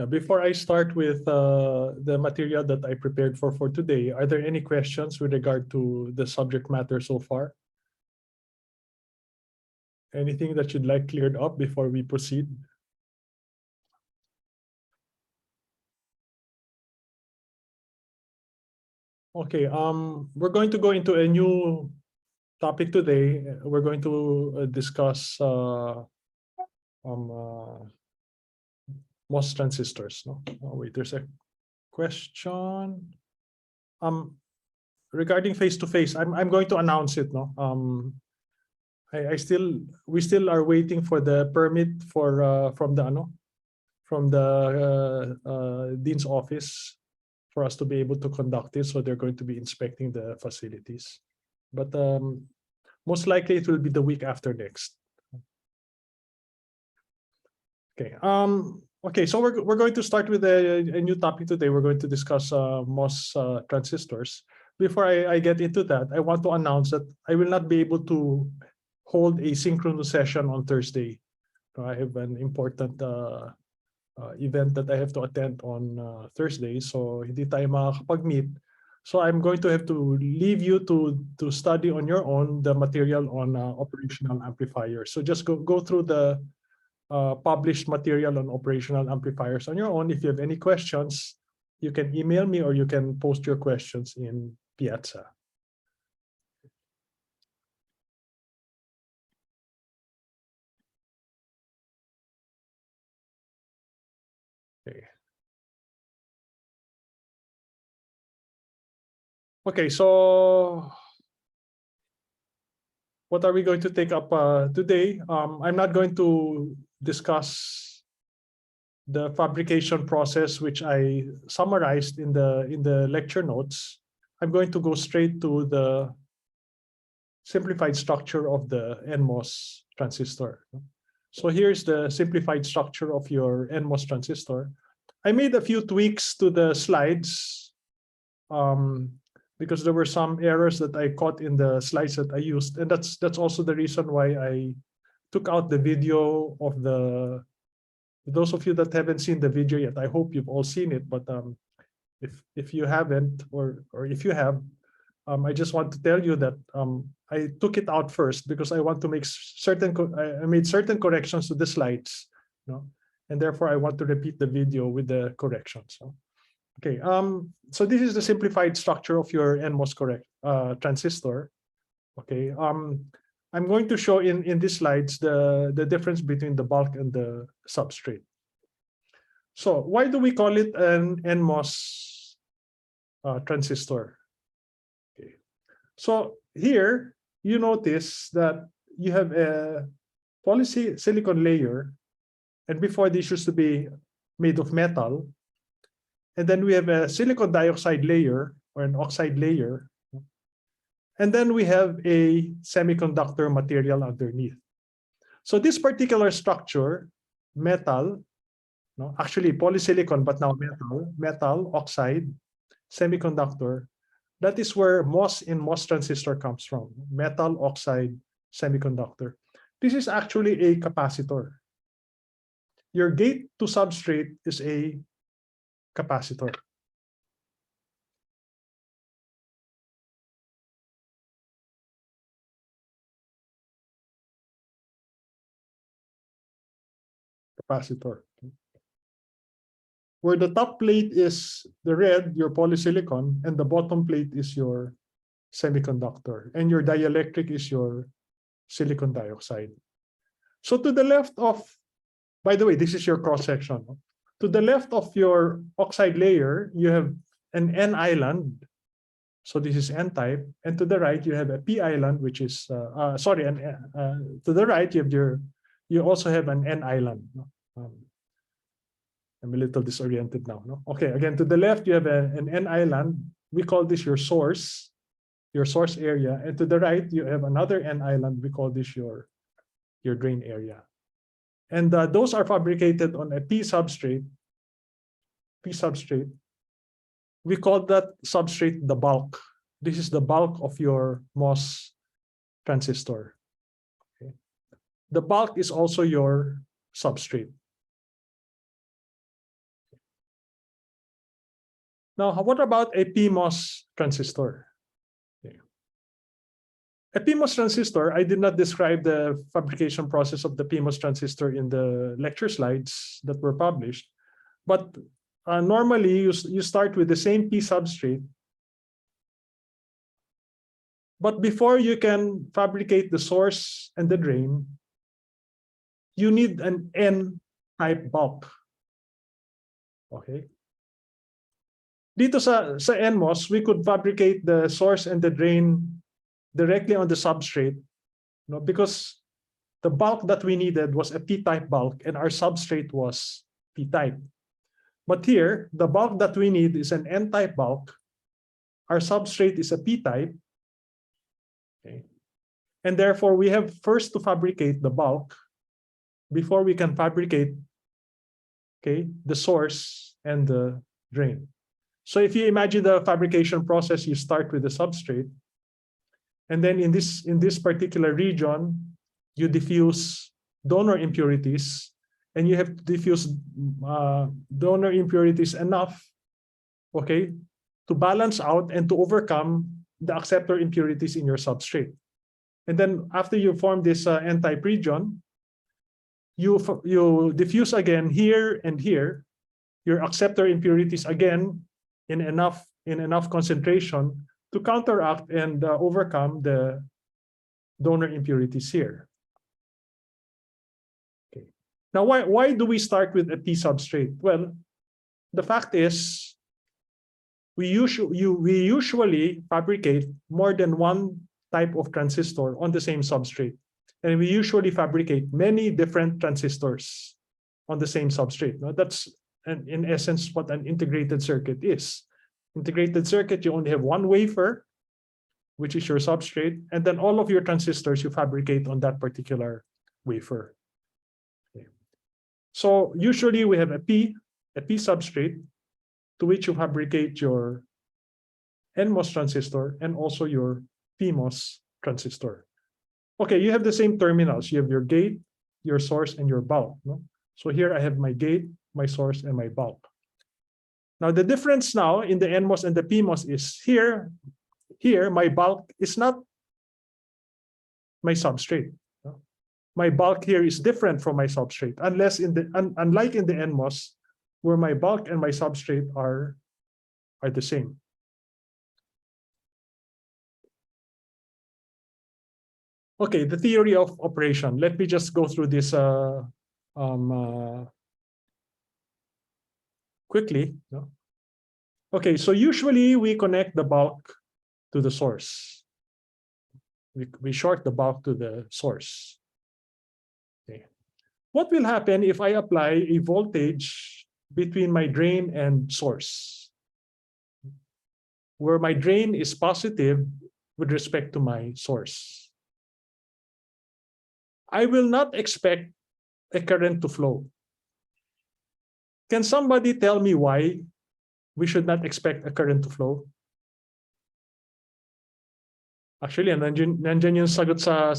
Yeah, before I start with the material that I prepared for today, are there any questions with regard to the subject matter so far? Anything that you'd like cleared up before we proceed? Okay, we're going to go into a new topic today. We're going to discuss MOS transistors. No? Oh, wait, there's a question. Regarding face-to-face, I'm going to announce it. No, we still are waiting for the permit for from the dean's office for us to be able to conduct it. So they're going to be inspecting the facilities, but most likely it will be the week after next. Okay. Okay. So we're going to start with a new topic today. We're going to discuss MOS transistors. Before I get into that, I want to announce that I will not be able to hold a synchronous session on Thursday. I have an important event that I have to attend on Thursday, so hindi tayo makakapag-meet. So I'm going to have to leave you to study on your own the material on operational amplifiers. So just go through the published material on operational amplifiers on your own. If you have any questions, you can email me or you can post your questions in Piazza. Okay. Okay, so what are we going to take up today? I'm not going to discuss the fabrication process, which I summarized in the lecture notes. I'm going to go straight to the simplified structure of the NMOS transistor. So here's the simplified structure of your NMOS transistor. I made a few tweaks to the slides because there were some errors that I caught in the slides that I used, and that's also the reason why I took out the video of the. Those of you that haven't seen the video yet, I hope you've all seen it. But if you haven't, or if you have, I just want to tell you that I took it out first because I want to make I made certain corrections to the slides, and therefore I want to repeat the video with the corrections. Okay, so this is the simplified structure of your NMOS transistor. Okay, I'm going to show in these slides the difference between the bulk and the substrate. So why do we call it an NMOS transistor? Okay, so here you notice that you have a polysilicon layer, and before this used to be made of metal. And then we have a silicon dioxide layer or an oxide layer. And then we have a semiconductor material underneath. So this particular structure, metal, actually polysilicon, but now metal, oxide, semiconductor, that is where MOS in MOS transistor comes from, metal, oxide, semiconductor. This is actually a capacitor. Your gate to substrate is a capacitor. Capacitor. Where the top plate is the red, your polysilicon, and the bottom plate is your semiconductor, and your dielectric is your silicon dioxide. So to the left of, by the way, this is your cross section. To the left of your oxide layer, you have an N island. So this is N-type, and to the right you have a P island, which is to the right you also have an N island. I'm a little disoriented now. No? Okay, again, to the left you have an N island. We call this your source area, and to the right you have another N island. We call this your drain area. And those are fabricated on a P substrate. We call that substrate the bulk. This is the bulk of your MOS transistor. Okay. The bulk is also your substrate. Now, what about a PMOS transistor? Okay. A PMOS transistor, I did not describe the fabrication process of the PMOS transistor in the lecture slides that were published, but normally you start with the same P substrate. But before you can fabricate the source and the drain, you need an N-type bulk. Okay. Dito sa NMOS, we could fabricate the source and the drain directly on the substrate, because the bulk that we needed was a P-type bulk and our substrate was P-type. But here, the bulk that we need is an N-type bulk. Our substrate is a P-type. Okay. And therefore, we have first to fabricate the bulk before we can fabricate, okay, the source and the drain. So if you imagine the fabrication process, you start with the substrate. And then in this particular region, you diffuse donor impurities, and you have to diffuse donor impurities enough, okay, to balance out and to overcome the acceptor impurities in your substrate. And then after you form this N-type region, you diffuse again here and here, your acceptor impurities again in enough concentration to counteract and overcome the donor impurities here. Okay. Now, why do we start with a P substrate? Well, the fact is, we usually fabricate more than one type of transistor on the same substrate, and we usually fabricate many different transistors on the same substrate. Now, that's in essence what an integrated circuit is. Integrated circuit, you only have one wafer, which is your substrate, and then all of your transistors you fabricate on that particular wafer. Okay. So usually we have a P substrate to which you fabricate your NMOS transistor and also your PMOS transistor. Okay, you have the same terminals. You have your gate, your source, and your bulk. No? So here I have my gate, my source, and my bulk. Now the difference now in the NMOS and the PMOS is here my bulk is not my substrate. My bulk here is different from my substrate, unlike in the NMOS, where my bulk and my substrate are the same. Okay, the theory of operation. Let me just go through this quickly. Okay, so usually we connect the bulk to the source. We short the bulk to the source. Okay. What will happen if I apply a voltage between my drain and source, where my drain is positive with respect to my source? I will not expect a current to flow. Can somebody tell me why we should not expect a current to flow? Actually, nandyan yung sagot sa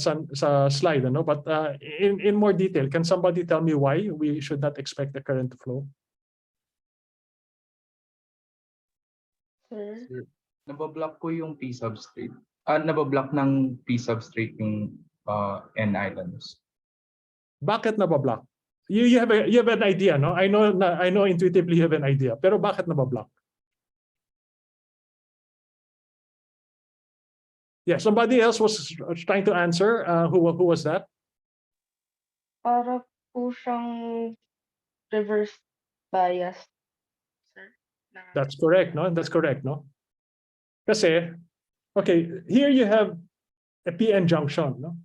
slide, ano? But in more detail, can somebody tell me why we should not expect a current to flow? Sir, nabablock ko yung P substrate. Nabablock ng P substrate yung N items. Bakit nabablock? You have an idea, no? I know intuitively you have an idea. Pero bakit nabablock? Yeah, somebody else was trying to answer. Who was that? Para po siyang reverse bias, sir. That's correct, no? That's correct, no? Kasi, okay, here you have a PN junction, no?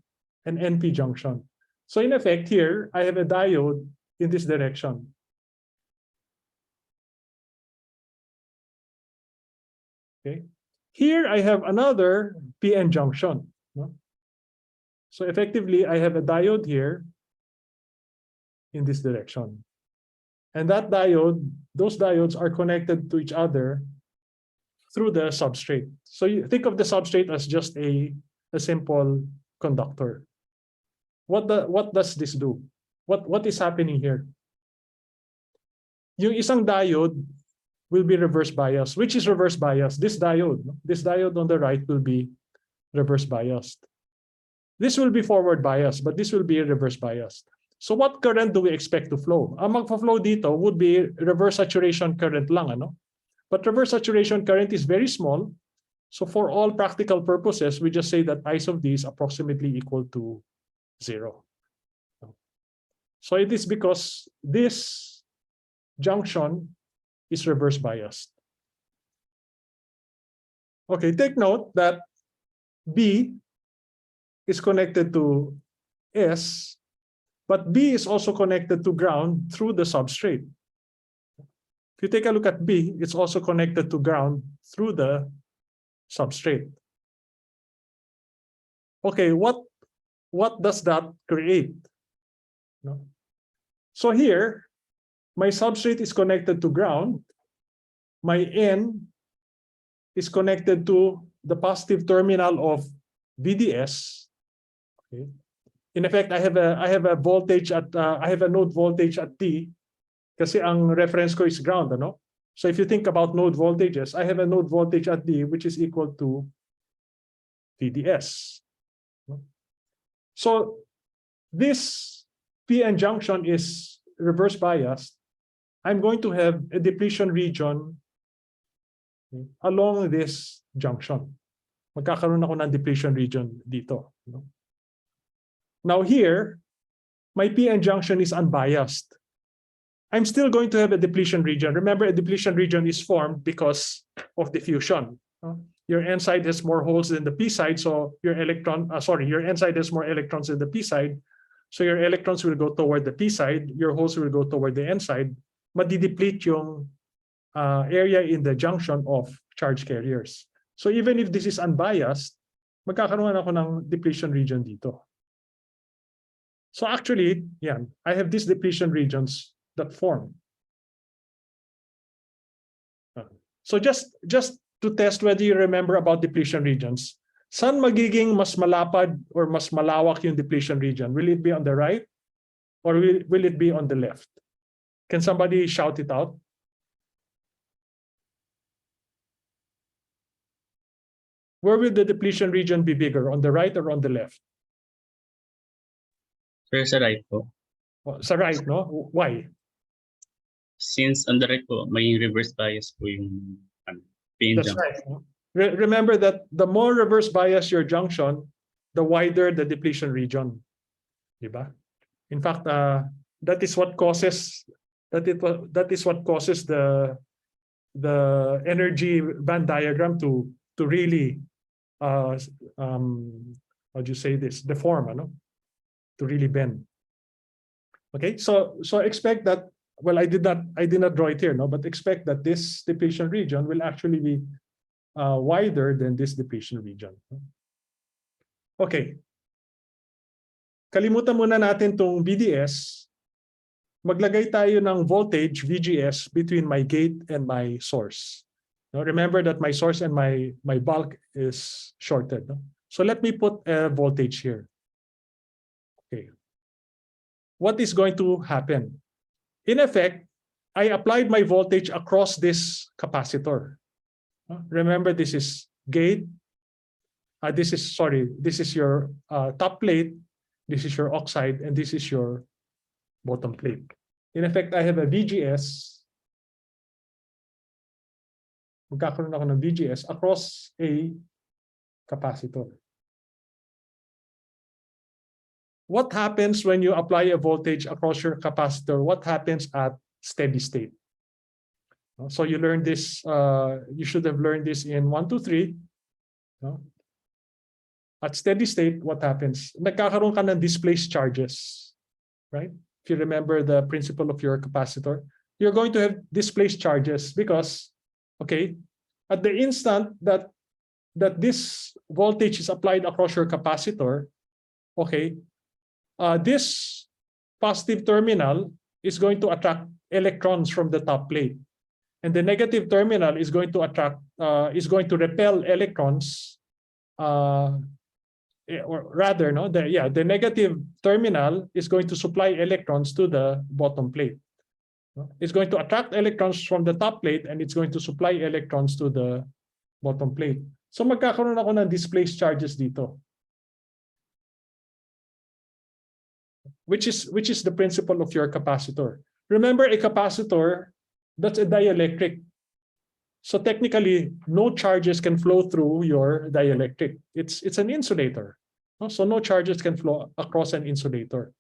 An NP junction. So in effect, here I have a diode in this direction. Okay. Here I have another PN junction. No? So effectively, I have a diode here in this direction. And that diode, those diodes are connected to each other through the substrate. So you think of the substrate as just a simple conductor. What does this do? What is happening here? Yung isang diode will be reverse biased. Which is reverse biased? This diode. This diode on the right will be reverse biased. This will be forward biased, but this will be reverse biased. So what current do we expect to flow? Ang magpa-flow dito would be reverse saturation current lang, ano? But reverse saturation current is very small. So for all practical purposes, we just say that I's of D is approximately equal to 0. So it is because this junction is reverse biased. Okay, take note that B is connected to S, but B is also connected to ground through the substrate. If you take a look at B, it's also connected to ground through the substrate. Okay, what does that create? No? So here, my substrate is connected to ground. My N is connected to the positive terminal of VDS. Okay. In effect, I have a voltage at I have a node voltage at T, kasi ang reference ko is ground, ano? So if you think about node voltages, I have a node voltage at D which is equal to VDS. So this PN junction is reverse biased. I'm going to have a depletion region along this junction. Magkakaroon ako ng depletion region dito. Now here, my PN junction is unbiased. I'm still going to have a depletion region. Remember, a depletion region is formed because of diffusion. Your N side has more holes than the P side, so your N side has more electrons than the P side. So your electrons will go toward the P side, your holes will go toward the N side. Madideplete yung area in the junction of charge carriers. So even if this is unbiased, magkakaroon ako ng depletion region dito. So actually, yeah, I have these depletion regions that form. So just to test whether you remember about depletion regions, saan magiging mas malapad or mas malawak yung depletion region? Will it be on the right or will it be on the left? Can somebody shout it out? Where will the depletion region be bigger, on the right or on the left? Sir, sa right po. Sa right, no? Why? Since on the right po, may reverse bias po yung PN That's junction. right. No? Remember that the more reverse bias your junction, the wider the depletion region. Diba? In fact, that is what causes the energy band diagram to really how do you say this, deform, ano? To really bend. Okay, so expect that. Well, I did not draw it here, no, but expect that this depletion region will actually be wider than this depletion region. Okay. Kalimutan muna natin tong BDS. Maglagay tayo ng voltage VGS between my gate and my source. Now, remember that my source and my bulk is shorted. No? So let me put a voltage here. Okay. What is going to happen? In effect, I applied my voltage across this capacitor. Remember, this is gate. This is your top plate. This is your oxide, and this is your bottom plate. In effect, I have a VGS. Magkakaroon ako ng VGS across a capacitor. What happens when you apply a voltage across your capacitor? What happens at steady state? So you learned this, you should have learned this in 1, 2, 3. No? At steady state, what happens? Nagkakaroon ka ng displaced charges, right? If you remember the principle of your capacitor, you're going to have displaced charges because, okay, at the instant that this voltage is applied across your capacitor, okay, this positive terminal is going to attract electrons from the top plate, and the negative terminal is going to repel electrons. Or rather, no, the negative terminal is going to supply electrons to the bottom plate. no? It's going to attract electrons from the top plate and it's going to supply electrons to the bottom plate. So magkakaroon ako ng displaced charges dito. Which is the principle of your capacitor. Remember, a capacitor, that's a dielectric. So technically, no charges can flow through your dielectric. It's an insulator. No? So no charges can flow across an insulator.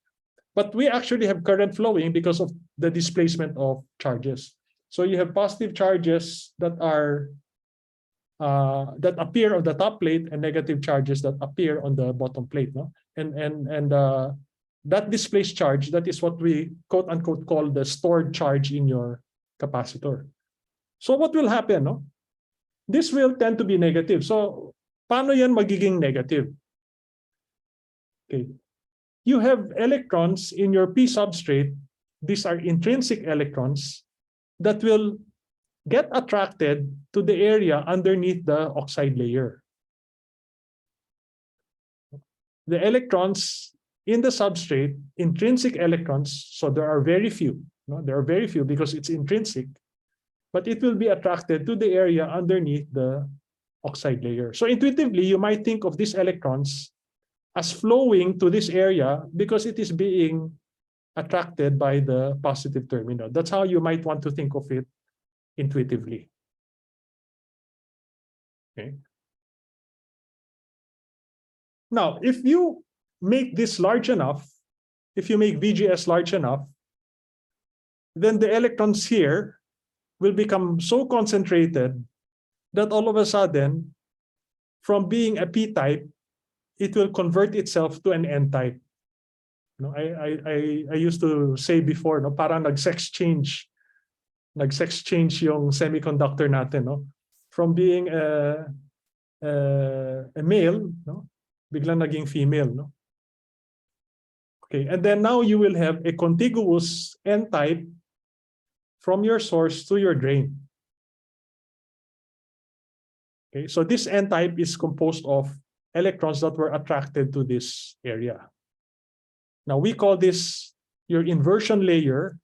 But we actually have current flowing because of the displacement of charges. So you have positive charges that are that appear on the top plate and negative charges that appear on the bottom plate. No? And that displaced charge, that is what we quote unquote call the stored charge in your capacitor. So what will happen? No? This will tend to be negative. So paano yan magiging negative? Okay. You have electrons in your P substrate. These are intrinsic electrons that will get attracted to the area underneath the oxide layer. The electrons in the substrate, intrinsic electrons, so there are very few. No? There are very few because it's intrinsic, but it will be attracted to the area underneath the oxide layer. So intuitively, you might think of these electrons as flowing to this area because it is being attracted by the positive terminal. That's how you might want to think of it intuitively. Okay. Now, if you make this large enough, if you make VGS large enough, then the electrons here will become so concentrated that all of a sudden, from being a P-type, it will convert itself to an N-type. No, I used to say before, no, parang nag-sex change yung semiconductor natin, no? From being a male, no, biglang naging female, no? Okay, and then now you will have a contiguous N-type from your source to your drain. Okay, so this N-type is composed of electrons that were attracted to this area. Now we call this your inversion layer.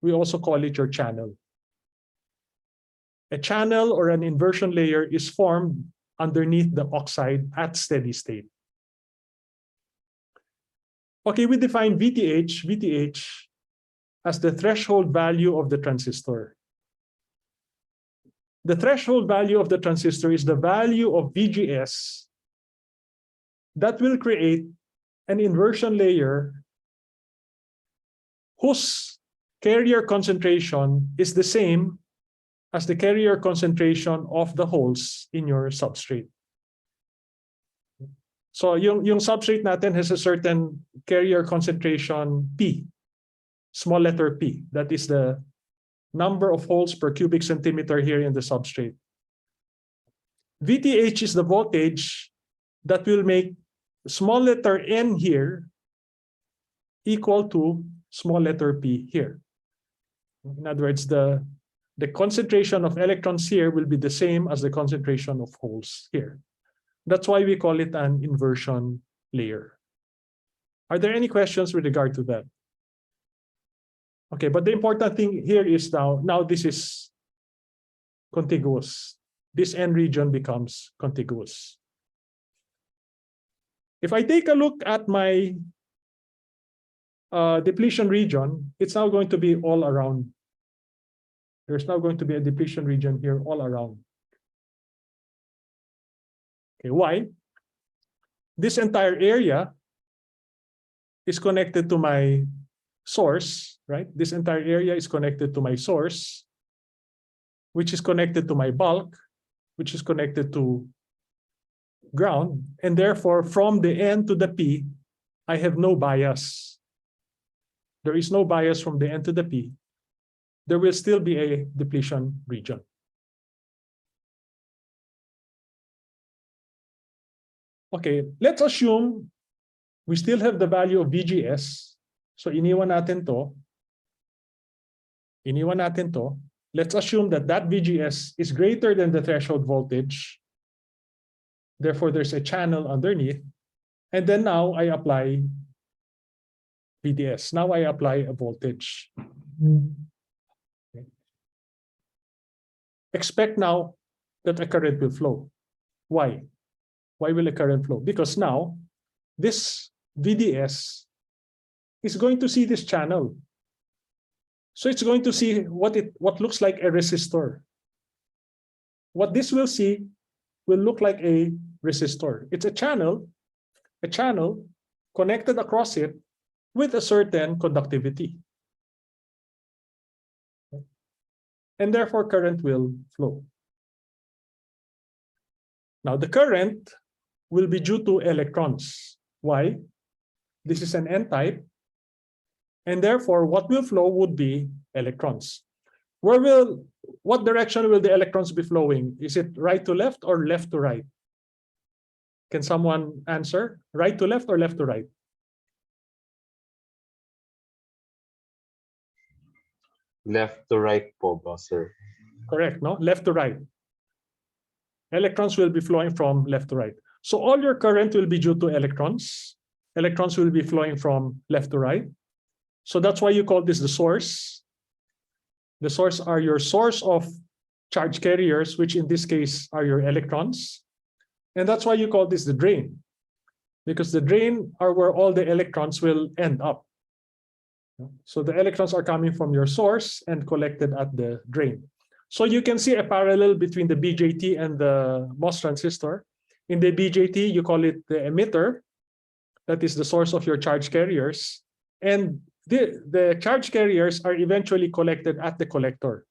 We also call it your channel. A channel or an inversion layer is formed underneath the oxide at steady state. Okay, we define VTH as the threshold value of the transistor. The threshold value of the transistor is the value of VGS that will create an inversion layer whose carrier concentration is the same as the carrier concentration of the holes in your substrate. So yung substrate natin has a certain carrier concentration P, small letter P. That is the number of holes per cubic centimeter here in the substrate. VTH is the voltage that will make small letter N here equal to small letter P here. In other words, the concentration of electrons here will be the same as the concentration of holes here. That's why we call it an inversion layer. Are there any questions with regard to that? Okay, but the important thing here is now this is contiguous. This N region becomes contiguous. If I take a look at my depletion region, it's now going to be all around. There's now going to be a depletion region here all around. Okay, why? This entire area is connected to my source, right? This entire area is connected to my source, which is connected to my bulk, which is connected to ground. And therefore, from the N to the P, I have no bias. There is no bias from the N to the P. There will still be a depletion region. Okay, let's assume we still have the value of VGS. So iniwan natin to. Let's assume that that VGS is greater than the threshold voltage. Therefore, there's a channel underneath. And then now I apply VDS. Now I apply a voltage. Okay. Expect now that a current will flow. Why? Why will a current flow? Because now this VDS is going to see this channel. So it's going to see what looks like a resistor. What this will see will look like a resistor. It's a channel connected across it with a certain conductivity. And therefore current will flow. Now the current will be due to electrons. Why? This is an N-type, and therefore what will flow would be electrons. What direction will the electrons be flowing? Is it right to left or left to right? Can someone answer? Right to left or left to right? Left to right po ba, sir? Correct, no? Left to right. Electrons will be flowing from left to right. So all your current will be due to electrons. Electrons will be flowing from left to right. So that's why you call this the source. The source are your source of charge carriers, which in this case are your electrons. And that's why you call this the drain, because the drain are where all the electrons will end up. So the electrons are coming from your source and collected at the drain. So you can see a parallel between the BJT and the MOS transistor. In the BJT, you call it the emitter. That is the source of your charge carriers. And the charge carriers are eventually collected at the collector.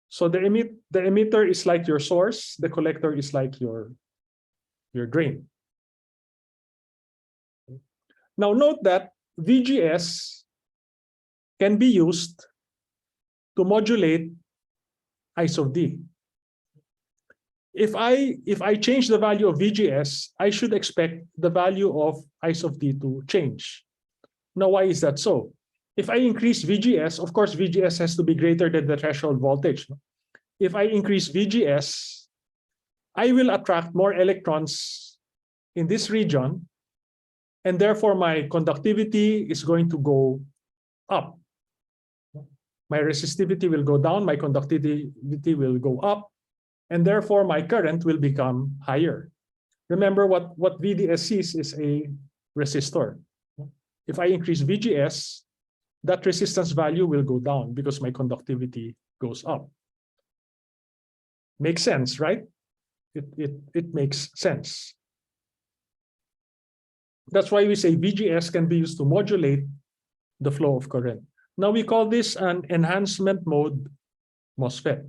So the emitter is like your source. The collector is like your drain. Now note that VGS can be used to modulate I sub D. If I change the value of VGS, I should expect the value of I sub D to change. Now, why is that so? If I increase VGS, of course, VGS has to be greater than the threshold voltage. If I increase VGS, I will attract more electrons in this region, and therefore my conductivity is going to go up. My resistivity will go down, my conductivity will go up, and therefore my current will become higher. Remember what VDS is a resistor. If I increase VGS, that resistance value will go down because my conductivity goes up. Makes sense, right? It makes sense. That's why we say VGS can be used to modulate the flow of current. Now we call this an enhancement mode MOSFET.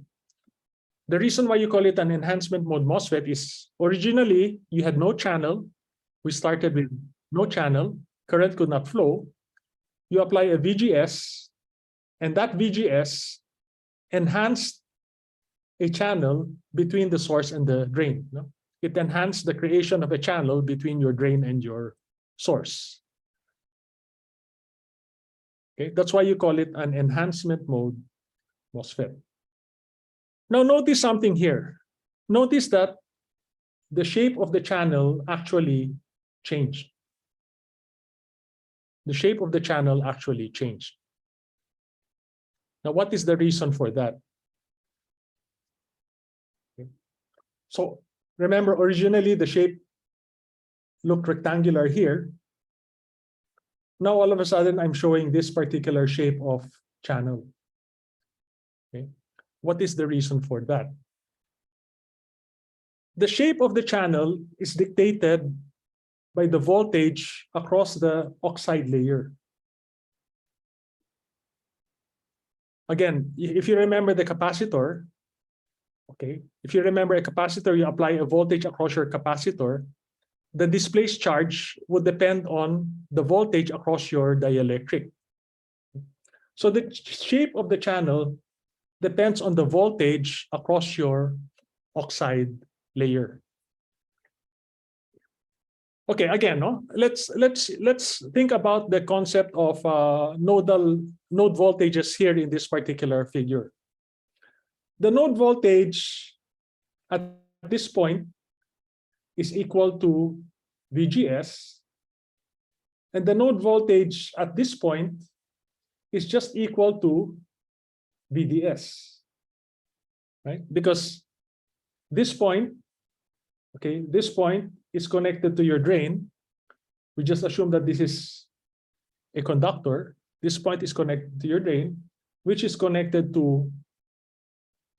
The reason why you call it an enhancement mode MOSFET is originally you had no channel. We started with no channel, current could not flow. You apply a VGS, and that VGS enhanced a channel between the source and the drain. No? It enhanced the creation of a channel between your drain and your source. Okay, that's why you call it an enhancement mode MOSFET. Now notice something here. Notice that the shape of the channel actually changed. The shape of the channel actually changed. Now, what is the reason for that? Okay. So remember, originally the shape looked rectangular here. Now, all of a sudden, I'm showing this particular shape of channel. Okay. What is the reason for that? The shape of the channel is dictated by the voltage across the oxide layer. Again, if you remember the capacitor, okay, if you remember a capacitor, you apply a voltage across your capacitor, the displaced charge would depend on the voltage across your dielectric. So the shape of the channel depends on the voltage across your oxide layer. Okay, again, no? Let's think about the concept of node voltages here in this particular figure. The node voltage at this point is equal to VGS, and the node voltage at this point is just equal to VDS, right? Because this point, okay, this point is connected to your drain. We just assume that this is a conductor. This point is connected to your drain, which is connected to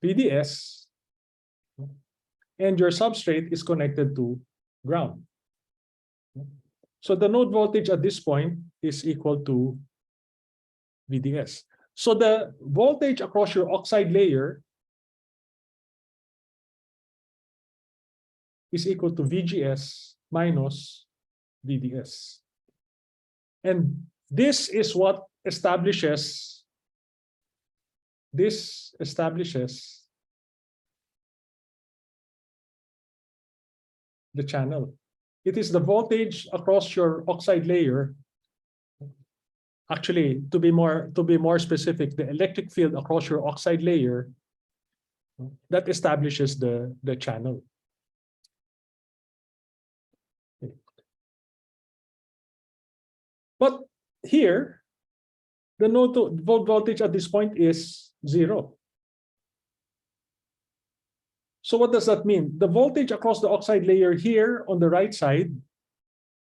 VDS, and your substrate is connected to ground. So the node voltage at this point is equal to VDS. So the voltage across your oxide layer is equal to VGS minus VDS. And this is what establishes the channel. It is the voltage across your oxide layer. Actually, to be more specific, the electric field across your oxide layer that establishes the channel. Okay. But here, the node voltage at this point is 0. So what does that mean? The voltage across the oxide layer here on the right side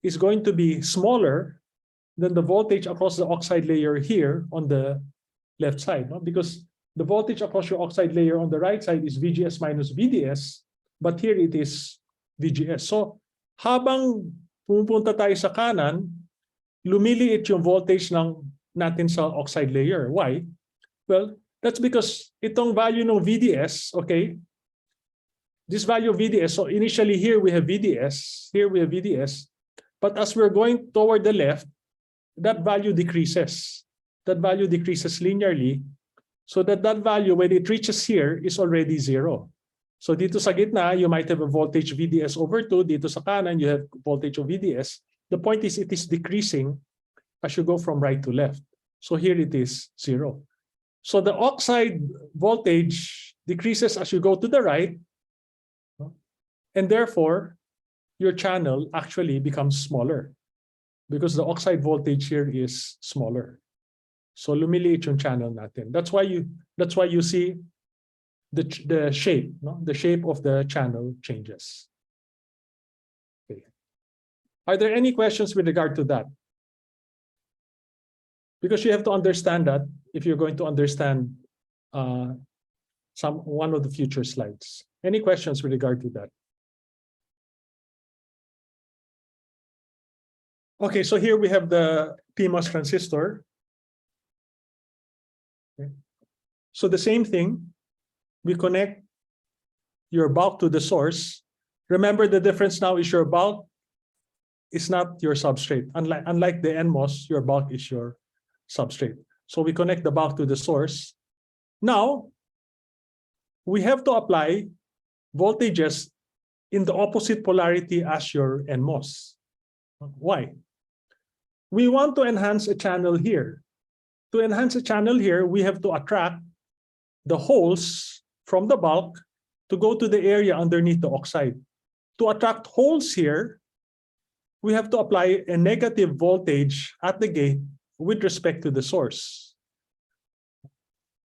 is going to be smaller than the voltage across the oxide layer here on the left side, no? Because the voltage across your oxide layer on the right side is VGS minus VDS, but here it is VGS. So habang pumupunta tayo sa kanan, lumiliit yung voltage natin sa oxide layer. Why? Well, that's because itong value ng VDS, okay, this value of VDS, so initially here we have VDS, here we have VDS, but as we're going toward the left, that value decreases. That value decreases linearly, so that value, when it reaches here, is already 0. So dito sa gitna, you might have a voltage VDS over 2. Dito sa kanan, you have voltage of VDS. The point is, it is decreasing as you go from right to left. So here it is 0. So the oxide voltage decreases as you go to the right, and therefore, your channel actually becomes smaller because the oxide voltage here is smaller. So lumiliit yung channel natin. That's why you see the shape, no? The shape of the channel changes. Okay. Are there any questions with regard to that? Because you have to understand that if you're going to understand one of the future slides. Any questions with regard to that? Okay, so here we have the PMOS transistor. Okay. So the same thing, we connect your bulk to the source. Remember, the difference now is your bulk is not your substrate. Unlike the NMOS, your bulk is your substrate. So we connect the bulk to the source. Now, we have to apply voltages in the opposite polarity as your NMOS. Why? We want to enhance a channel here. To enhance a channel here, we have to attract the holes from the bulk to go to the area underneath the oxide. To attract holes here, we have to apply a negative voltage at the gate with respect to the source.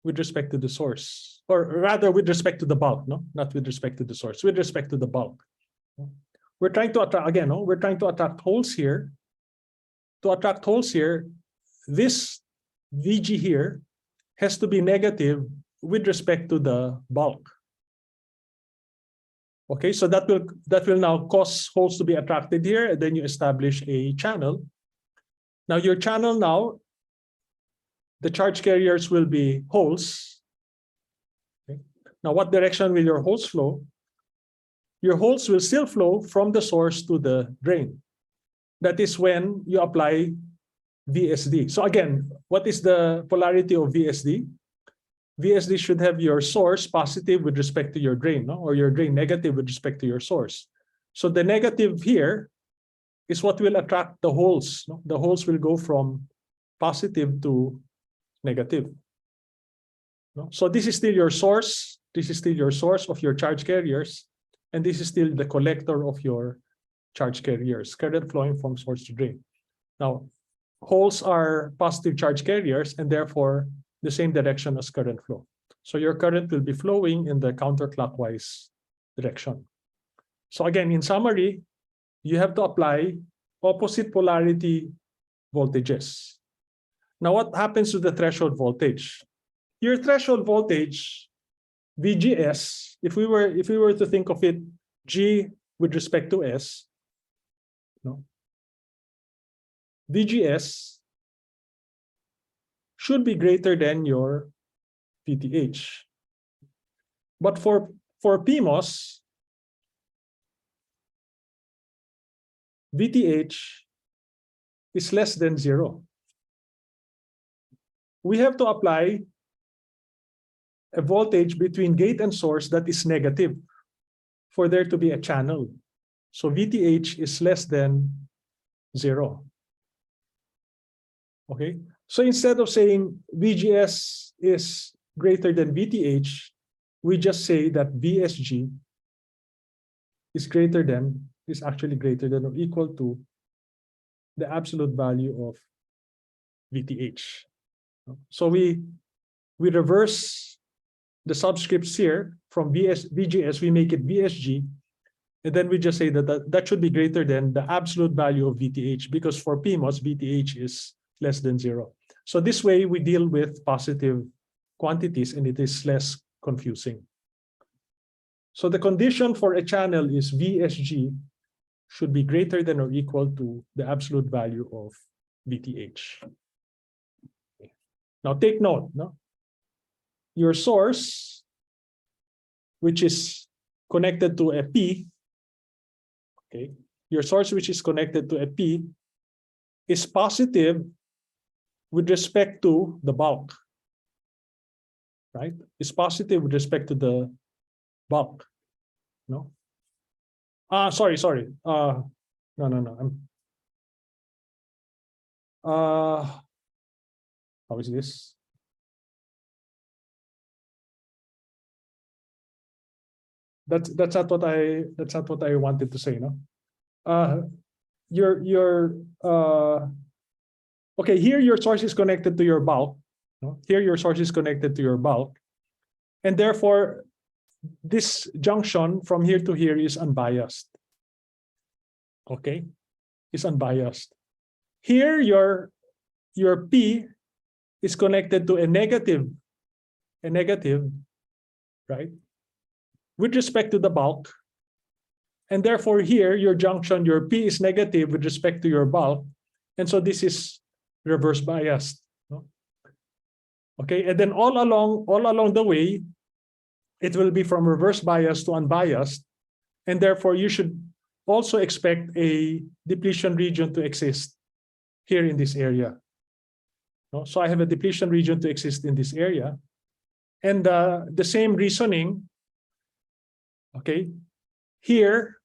With respect to the source. Or rather, with respect to the bulk, no? Not with respect to the source, with respect to the bulk. We're trying to attract, again, no? We're trying to attract holes here. To attract holes here, this VG here has to be negative with respect to the bulk. Okay, so that will now cause holes to be attracted here, and then you establish a channel. Now your channel now, the charge carriers will be holes. Okay. Now what direction will your holes flow? Your holes will still flow from the source to the drain. That is when you apply VSD. So again, what is the polarity of VSD? VSD should have your source positive with respect to your drain, no? Or your drain negative with respect to your source. So the negative here is what will attract the holes. No? The holes will go from positive to negative. No? So this is still your source. This is still your source of your charge carriers. And this is still the collector of your charge carriers, current flowing from source to drain. Now, holes are positive charge carriers and therefore the same direction as current flow. So your current will be flowing in the counterclockwise direction. So again, in summary, you have to apply opposite polarity voltages. Now, what happens to the threshold voltage? Your threshold voltage, VGS, if we were to think of it, G with respect to S, no, VGS should be greater than your VTH. But for PMOS, VTH is less than 0. We have to apply a voltage between gate and source that is negative for there to be a channel. So VTH is less than 0. Okay, so instead of saying VGS is greater than VTH, we just say that VSG is actually greater than or equal to the absolute value of VTH. So we reverse the subscripts here from VGS, we make it VSG, and then we just say that should be greater than the absolute value of VTH, because for PMOS, VTH is less than 0. So this way we deal with positive quantities and it is less confusing. So the condition for a channel is VSG should be greater than or equal to the absolute value of VTH. Okay. Now take note, no? Your source, which is connected to a P, okay, your source which is connected to a P is positive with respect to the bulk, right? It's positive with respect to the bulk, no? Sorry. No. How is this? That's not what I wanted to say, no? Okay, here your source is connected to your bulk. No? Here your source is connected to your bulk. And therefore, this junction from here to here is unbiased. Okay, is unbiased. Here your P is connected to a negative, right? With respect to the bulk. And therefore here your junction, your P is negative with respect to your bulk. And so this is reverse biased. No? Okay, and then all along the way, it will be from reverse bias to unbiased. And therefore you should also expect a depletion region to exist here in this area. No? So I have a depletion region to exist in this area. And the same reasoning, okay, here,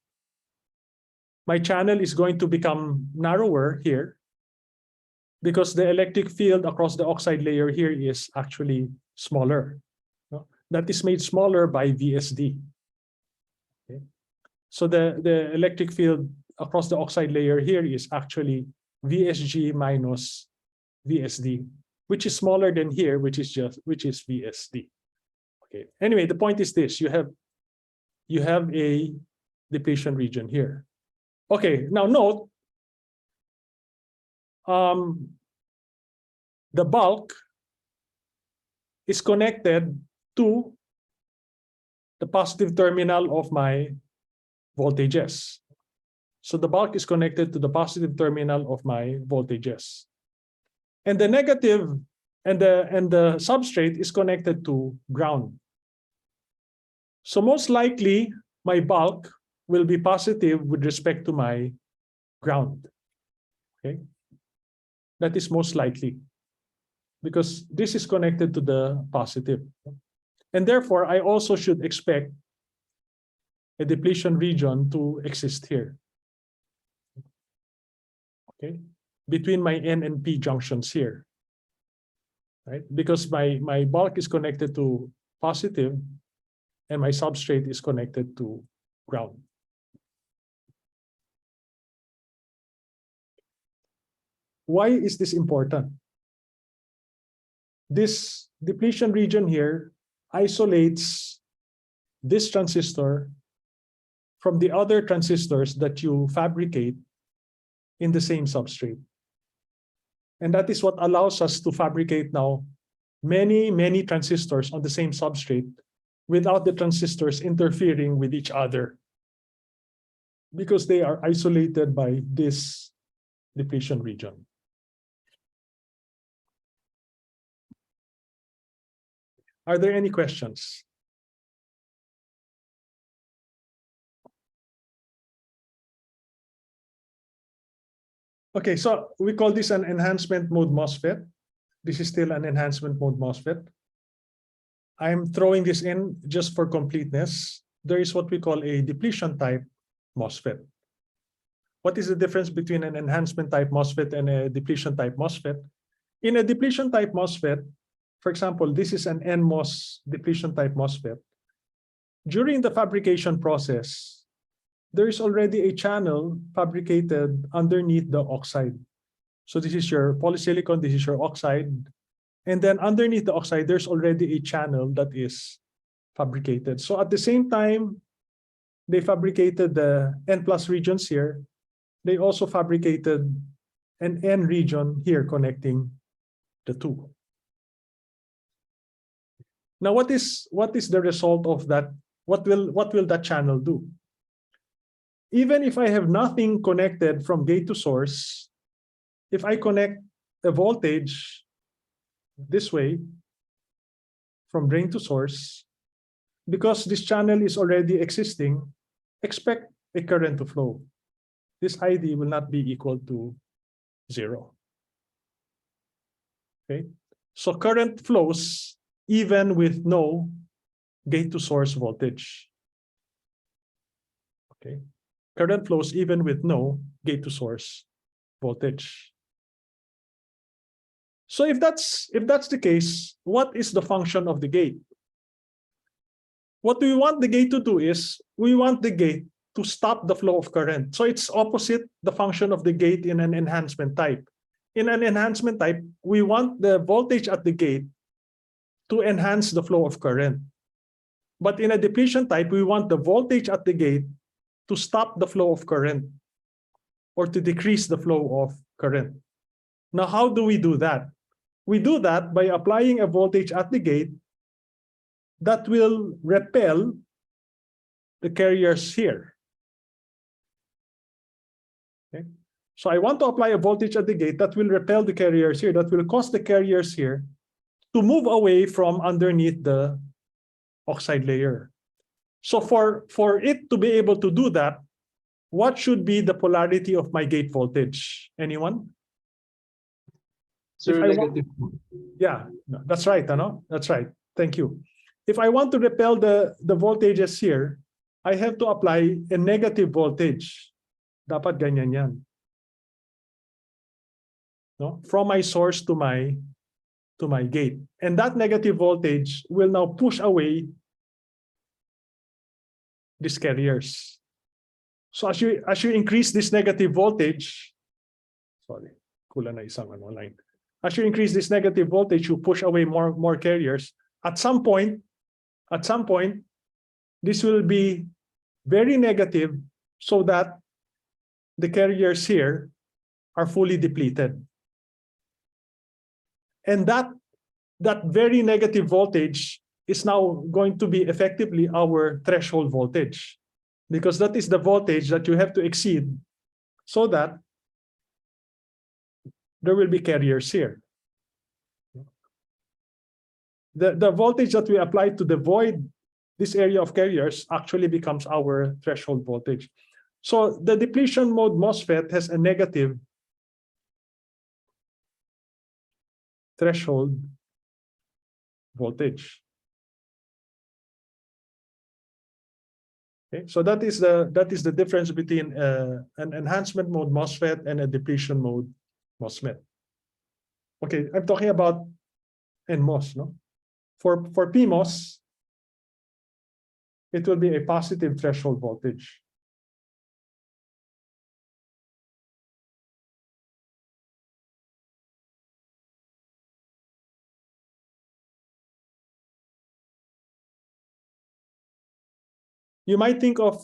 my channel is going to become narrower here because the electric field across the oxide layer here is actually smaller. No? That is made smaller by VSD. Okay. So the electric field across the oxide layer here is actually VSG minus VSD, which is smaller than here, which is VSD. Okay. Anyway, the point is this: you have a depletion region here. Okay. Now note, the bulk is connected to the positive terminal of my voltages. So the bulk is connected to the positive terminal of my voltages. And the negative and the substrate is connected to ground. So most likely my bulk will be positive with respect to my ground. Okay? That is most likely because this is connected to the positive. And therefore, I also should expect a depletion region to exist here. Okay, between my N and P junctions here, right? Because my bulk is connected to positive and my substrate is connected to ground. Why is this important? This depletion region here isolates this transistor from the other transistors that you fabricate in the same substrate. And that is what allows us to fabricate now many, many transistors on the same substrate without the transistors interfering with each other, because they are isolated by this depletion region. Are there any questions? Okay, so we call this an enhancement mode MOSFET. This is still an enhancement mode MOSFET. I'm throwing this in just for completeness. There is what we call a depletion type MOSFET. What is the difference between an enhancement type MOSFET and a depletion type MOSFET? In a depletion type MOSFET, for example, this is an NMOS depletion type MOSFET. During the fabrication process, there is already a channel fabricated underneath the oxide. So this is your polysilicon, this is your oxide. And then underneath the oxide, there's already a channel that is fabricated. So at the same time, they fabricated the N+ regions here. They also fabricated an N region here connecting the two. Now, what is the result of that? What will that channel do? Even if I have nothing connected from gate to source, if I connect a voltage this way from drain to source, because this channel is already existing, expect a current to flow. This ID will not be equal to 0. Okay, so current flows even with no gate to source voltage. Okay, current flows even with no gate to source voltage. So if that's the case, what is the function of the gate? What we want the gate to do is we want the gate to stop the flow of current. So it's opposite the function of the gate in an enhancement type. In an enhancement type, we want the voltage at the gate to enhance the flow of current. But in a depletion type, we want the voltage at the gate to stop the flow of current or to decrease the flow of current. Now, how do we do that? We do that by applying a voltage at the gate that will repel the carriers here. Okay. So I want to apply a voltage at the gate that will repel the carriers here, that will cause the carriers here to move away from underneath the oxide layer. So for it to be able to do that, what should be the polarity of my gate voltage? Anyone? Sir, negative. Yeah, no, that's right, ano? That's right. Thank you. If I want to repel the voltages here, I have to apply a negative voltage. Dapat ganyan yan. No? From my source to my gate. And that negative voltage will now push away these carriers. So as you increase this negative voltage, sorry, kulang na isang line. As you increase this negative voltage, you push away more carriers. At some point, this will be very negative so that the carriers here are fully depleted. And that very negative voltage is now going to be effectively our threshold voltage, because that is the voltage that you have to exceed so that there will be carriers here. The voltage that we apply to the void, this area of carriers, actually becomes our threshold voltage. So the depletion mode MOSFET has a negative threshold voltage. Okay, so that is the difference between an enhancement mode MOSFET and a depletion mode MOSFET. Okay, I'm talking about NMOS, no? For PMOS, it will be a positive threshold voltage. you might think of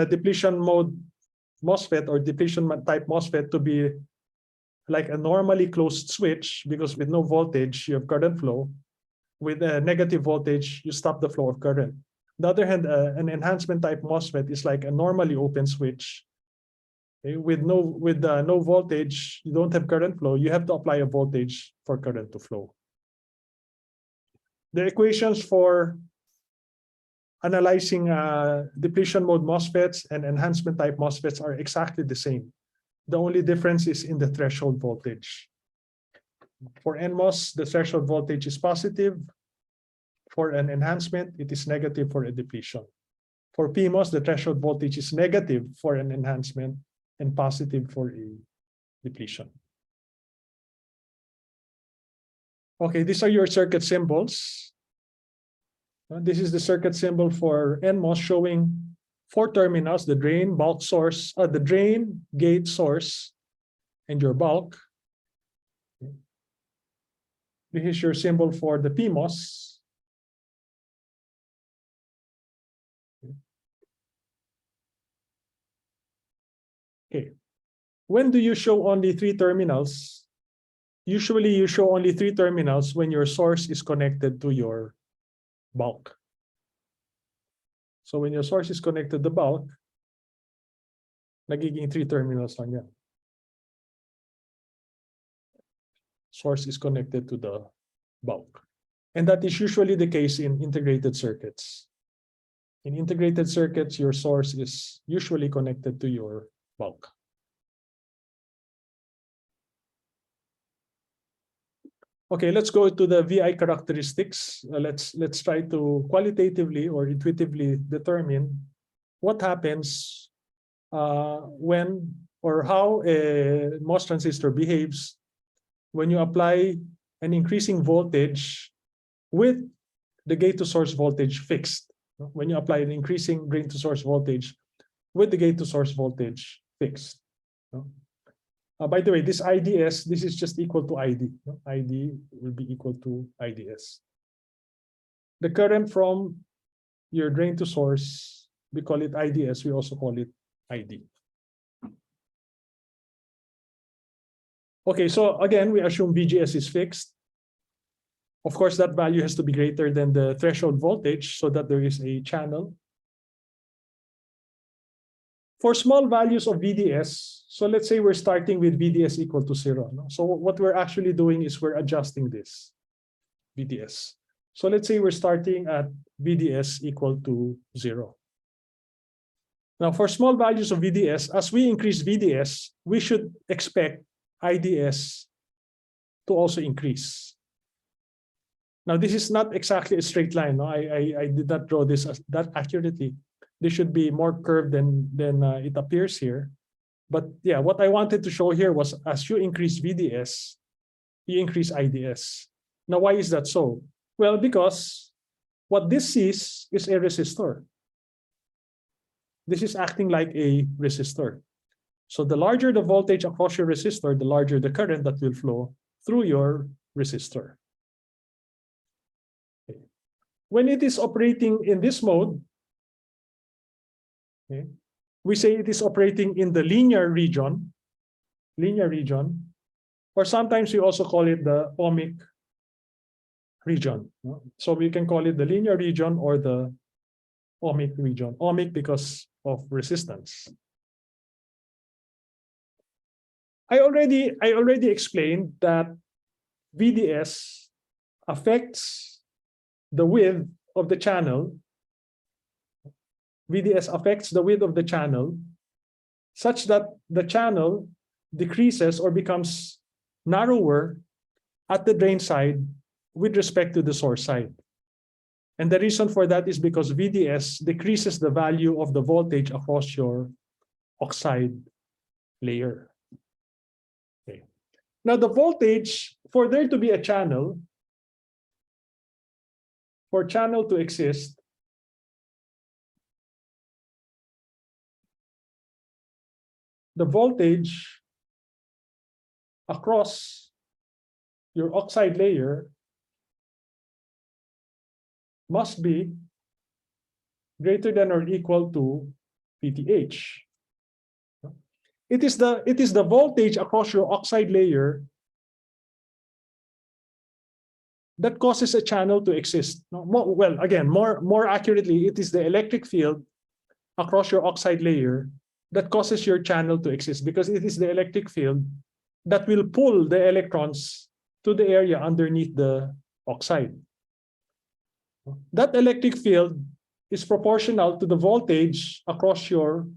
depletion mode MOSFET or depletion type MOSFET to be like a normally closed switch, because with no voltage you have current flow. With a negative voltage you stop the flow of current. On the other hand, an enhancement type MOSFET is like a normally open switch. Okay? With no voltage, you don't have current flow. You have to apply a voltage for current to flow. The equations for analyzing depletion mode MOSFETs and enhancement type MOSFETs are exactly the same. The only difference is in the threshold voltage. For NMOS, the threshold voltage is positive. For an enhancement, it is negative for a depletion. For PMOS, the threshold voltage is negative for an enhancement and positive for a depletion. Okay, these are your circuit symbols. This is the circuit symbol for NMOS, showing 4 terminals: the drain, bulk source, the drain, gate, source, and your bulk. This is your symbol for the PMOS. Okay. When do you show only 3 terminals? Usually you show only 3 terminals when your source is connected to your bulk. So when your source is connected to the bulk, nagiging 3 terminals lang yan. Source is connected to the bulk. And that is usually the case in integrated circuits. In integrated circuits, your source is usually connected to your bulk. Okay, let's go to the VI characteristics. Let's try to qualitatively or intuitively determine what happens when or how a MOS transistor behaves when you apply an increasing voltage with the gate to source voltage fixed. When you apply an increasing drain to source voltage with the gate to source voltage fixed. By the way, this IDS, this is just equal to ID. ID will be equal to IDS. The current from your drain to source, we call it IDS, we also call it ID. Okay, so again, we assume VGS is fixed. Of course, that value has to be greater than the threshold voltage so that there is a channel. For small values of VDS, so let's say we're starting with VDS equal to 0. No? So what we're actually doing is we're adjusting this VDS. So let's say we're starting at VDS equal to 0. Now for small values of VDS, as we increase VDS, we should expect IDS to also increase. Now this is not exactly a straight line. No? I did not draw this that accurately. This should be more curved than it appears here. But yeah, what I wanted to show here was as you increase VDS, you increase IDS. Now, why is that so? Well, because what this is a resistor. This is acting like a resistor. So the larger the voltage across your resistor, the larger the current that will flow through your resistor. Okay. When it is operating in this mode, okay, we say it is operating in the linear region, or sometimes we also call it the ohmic region. So we can call it the linear region or the ohmic region. Ohmic because of resistance. I already explained that VDS affects the width of the channel. VDS affects the width of the channel such that the channel decreases or becomes narrower at the drain side with respect to the source side. And the reason for that is because VDS decreases the value of the voltage across your oxide layer. Okay. Now the voltage, for there to be a channel, for channel to exist, the voltage across your oxide layer must be greater than or equal to VTH. It is the voltage across your oxide layer that causes a channel to exist. Well, again, more accurately, it is the electric field across your oxide layer that causes your channel to exist, because it is the electric field that will pull the electrons to the area underneath the oxide. That electric field is proportional to the voltage across your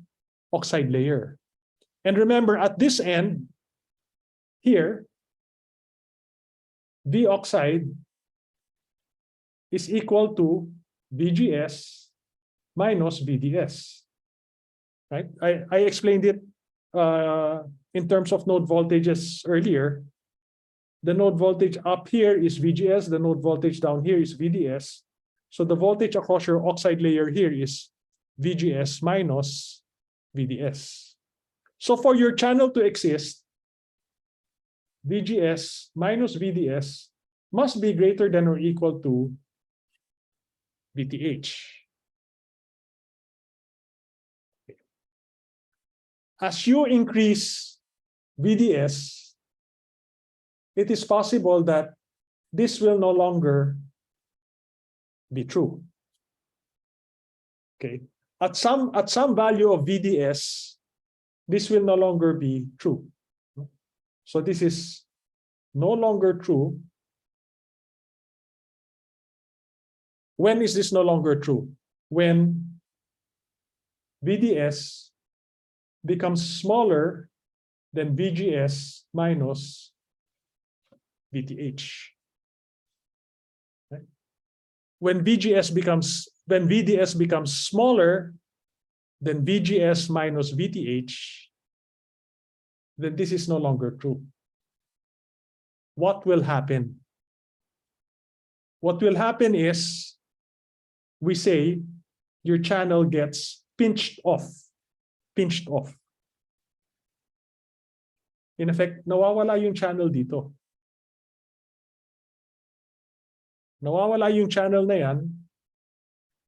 oxide layer. And remember, at this end, here, V oxide is equal to VGS minus VDS. Right? I explained it in terms of node voltages earlier. The node voltage up here is VGS, the node voltage down here is VDS. So the voltage across your oxide layer here is VGS minus VDS. So for your channel to exist, VGS minus VDS must be greater than or equal to VTH. As you increase VDS, it is possible that this will no longer be true. Okay. At some value of VDS, this will no longer be true. So this is no longer true. When is this no longer true? When VDS becomes smaller than VGS minus VTH. Right? When VDS becomes smaller than VGS minus VTH, then this is no longer true. What will happen? What will happen is, we say your channel gets pinched off. Pinched off. In effect, nawawala yung channel dito. Nawawala yung channel na yan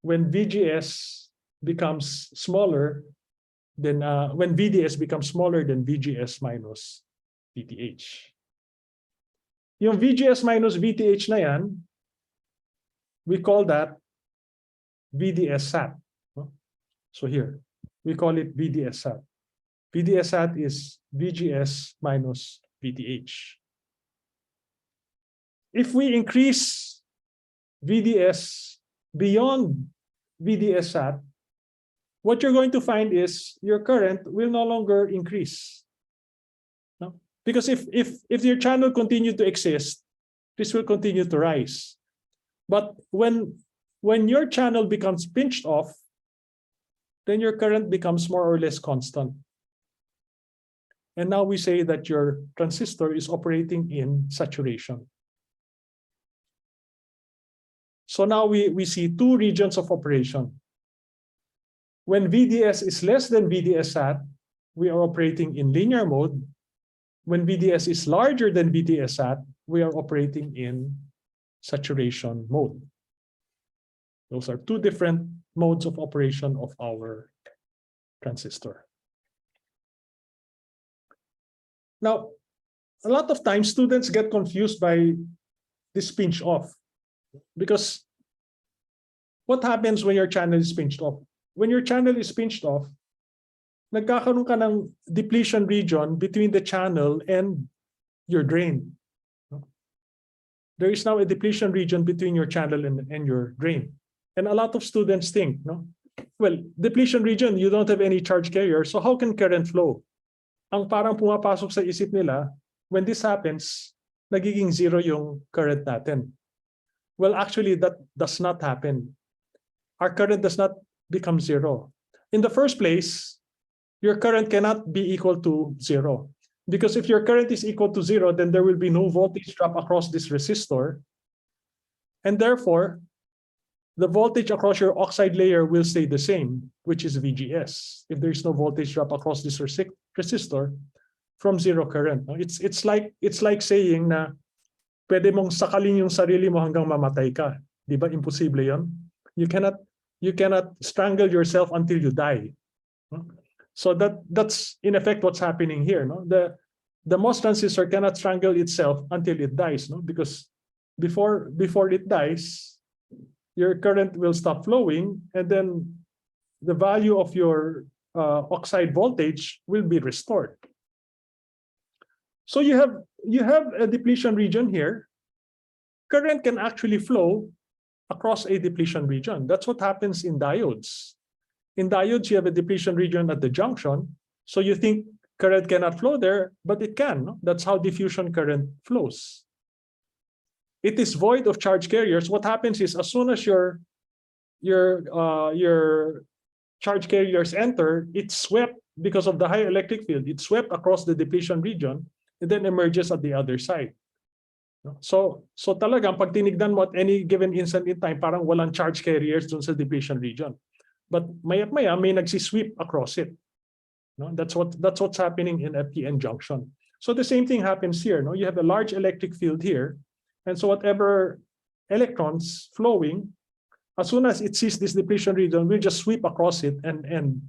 when VGS becomes smaller than when VDS becomes smaller than VGS minus VTH. Yung VGS minus VTH na yan, we call that VDS SAT. So here, we call it VDS SAT. VDS SAT is VGS minus VTH. If we increase VDS beyond VDS SAT, what you're going to find is your current will no longer increase. No? Because if your channel continue to exist, this will continue to rise. But when your channel becomes pinched off, then your current becomes more or less constant. And now we say that your transistor is operating in saturation. So now we see two regions of operation. When VDS is less than VDS SAT, we are operating in linear mode. When VDS is larger than VDS SAT, we are operating in saturation mode. Those are two different modes of operation of our transistor. Now, a lot of times students get confused by this pinch off, because what happens when your channel is pinched off? When your channel is pinched off, nagkakaroon ka ng depletion region between the channel and your drain. There is now a depletion region between your channel and your drain. And a lot of students think, no? Well, depletion region, you don't have any charge carrier, so how can current flow? Ang parang pumapasok sa isip nila, when this happens, nagiging zero yung current natin. Well, actually, that does not happen. Our current does not become zero. In the first place, your current cannot be equal to zero. Because if your current is equal to zero, then there will be no voltage drop across this resistor. And therefore, the voltage across your oxide layer will stay the same, which is VGS. If there is no voltage drop across this resistor from zero current. It's like saying na pwede mong sakalin yung sarili mo hanggang mamatay ka. Di ba? Imposible yon. You cannot you cannot strangle yourself until you die. So that's in effect what's happening here. No, the MOS transistor cannot strangle itself until it dies. No, because before it dies, your current will stop flowing, and then the value of your oxide voltage will be restored. So you have a depletion region here. Current can actually flow across a depletion region. That's what happens in diodes. In diodes, you have a depletion region at the junction. So you think current cannot flow there, but it can. No? That's how diffusion current flows. It is void of charge carriers. What happens is, as soon as your charge carriers enter, it's swept because of the high electric field. It's swept across the depletion region and then emerges at the other side. So talagang pag tinignan mo at any given instant in time, parang walang charge carriers dun sa depletion region. But maya may nagsisweep across it. No, that's what's happening in FTN junction. So the same thing happens here. No, you have a large electric field here, and so whatever electrons flowing, as soon as it sees this depletion region, will just sweep across it and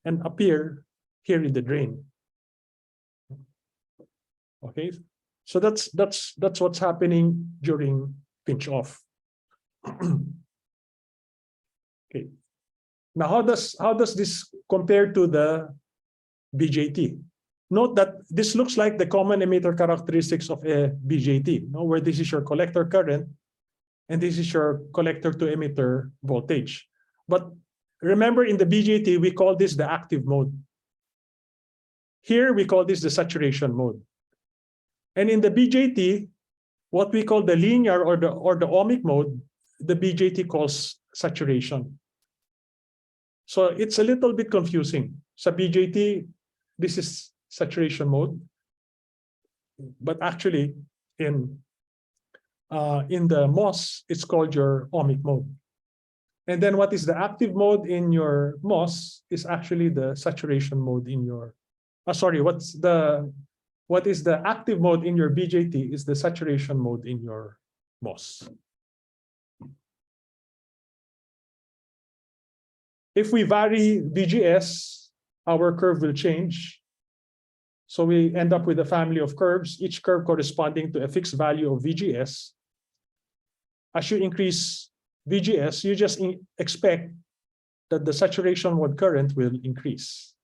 appear here in the drain. Okay, so that's what's happening during pinch off. Okay. Now, how does this compare to the BJT? Note that this looks like the common emitter characteristics of a BJT, no? Where this is your collector current and this is your collector to emitter voltage. But remember, in the BJT, we call this the active mode. Here, we call this the saturation mode. And in the BJT, what we call the linear or the ohmic mode, the BJT calls saturation. So it's a little bit confusing. Sa BJT, this is saturation mode, but actually in the MOS, it's called your ohmic mode. And then what is the active mode in your MOS is actually the saturation mode in your. What is the active mode in your BJT is the saturation mode in your MOS. If we vary VGS, our curve will change. So we end up with a family of curves, each curve corresponding to a fixed value of VGS. As you increase VGS, you just expect that the saturation mode current will increase.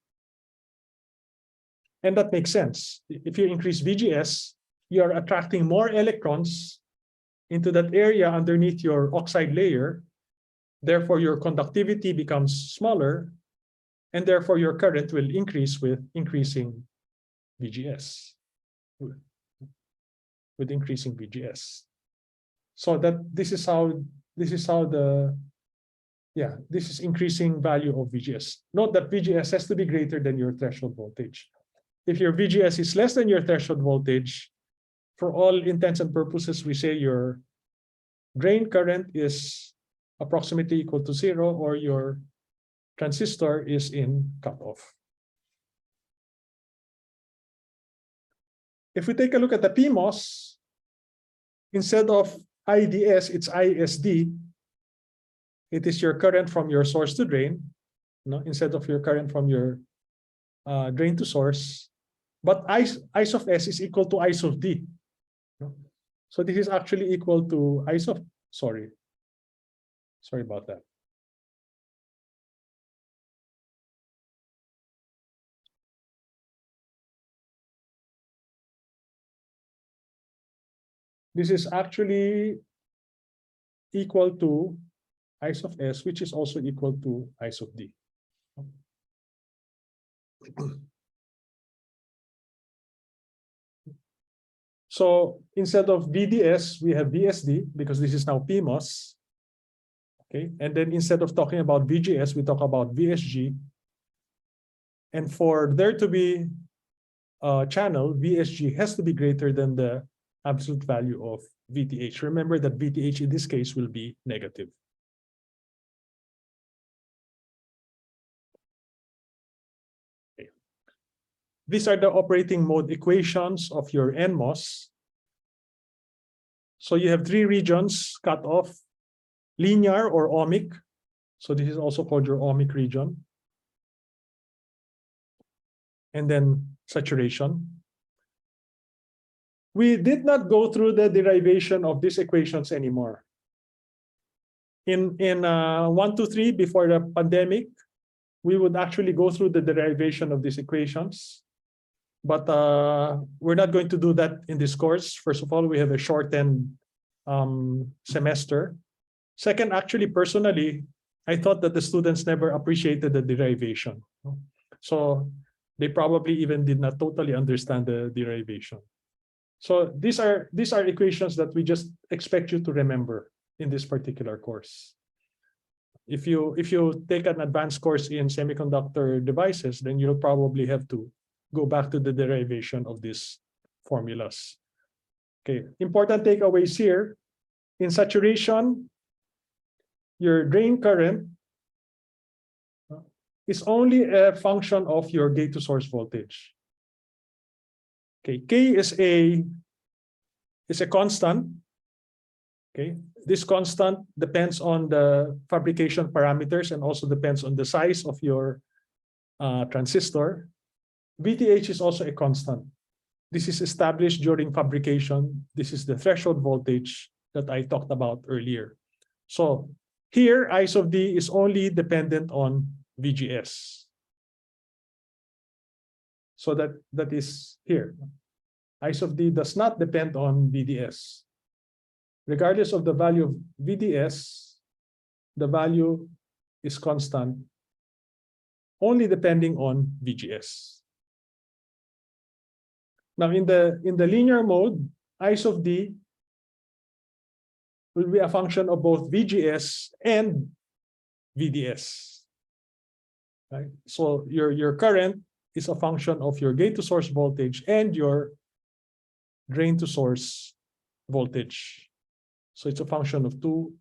And that makes sense. If you increase VGS, you are attracting more electrons into that area underneath your oxide layer. Therefore, your conductivity becomes smaller, and therefore your current will increase with increasing VGS. With increasing VGS. So this is increasing value of VGS. Note that VGS has to be greater than your threshold voltage. If your VGS is less than your threshold voltage, for all intents and purposes, we say your drain current is approximately equal to 0, or your transistor is in cutoff. If we take a look at the PMOS, instead of IDS, it's ISD. It is your current from your source to drain, instead of your current from your drain to source. But I of S is equal to I of D. So this is actually equal to I of, sorry about that. This is actually equal to I of S, which is also equal to I of D. So instead of VDS, we have VSD because this is now PMOS. Okay, and then instead of talking about VGS, we talk about VSG. And for there to be a channel, VSG has to be greater than the absolute value of VTH. Remember that VTH in this case will be negative. Okay. These are the operating mode equations of your NMOS. So you have three regions cut off: linear or ohmic. So this is also called your ohmic region. And then saturation. We did not go through the derivation of these equations anymore. In 1, 2, 3, before the pandemic, we would actually go through the derivation of these equations. But we're not going to do that in this course. First of all, we have a shortened semester. Second, actually, personally, I thought that the students never appreciated the derivation. So they probably even did not totally understand the derivation. So these are equations that we just expect you to remember in this particular course. If you take an advanced course in semiconductor devices, then you'll probably have to go back to the derivation of these formulas. Okay, important takeaways here. In saturation, your drain current is only a function of your gate to source voltage. Okay, K is a constant. Okay, this constant depends on the fabrication parameters and also depends on the size of your transistor. VTH is also a constant. This is established during fabrication. This is the threshold voltage that I talked about earlier. So here, I sub D is only dependent on VGS. So that is here. I sub D does not depend on VDS. Regardless of the value of VDS, the value is constant, only depending on VGS. Now in the linear mode, I sub D will be a function of both VGS and VDS. Right? So your current is a function of your gate to source voltage and your drain to source voltage. So it's a function of two